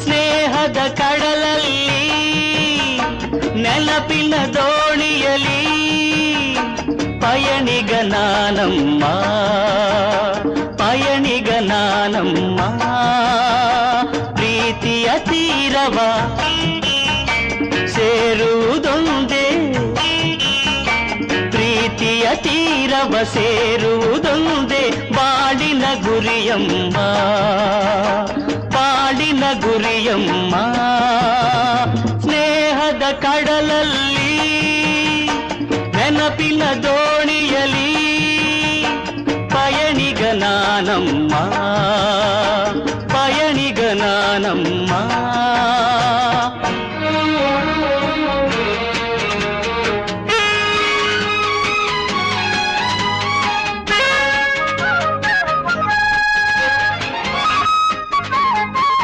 ಸ್ನೇಹದ ಕಡಲಲ್ಲಿ ನೆನಪಿನ ದೋಣಿಯಲಿ ಪಯಣಿಗ ನಾನಮ್ಮ ಪಯಣಿಗ ನಾನಮ್ಮ ಪ್ರೀತಿಯ ತೀರವ ಸೇರುವುದೊಂದೇ ಪ್ರೀತಿಯ ತೀರವ ಸೇರುವುದೊಂದೇ ಬಾಳಿನ ಗುರಿಯಮ್ಮ ಬಾಳಿನ ಗುರಿಯಮ್ಮ ಸ್ನೇಹದ ಕಡಲಲ್ಲಿ ನೆನಪಿನ ದೋಣಿಯಲಿ ಪಯಣಿಗ ನಾನಮ್ಮ ಪಯಣಿಗ ನಾನಮ್ಮ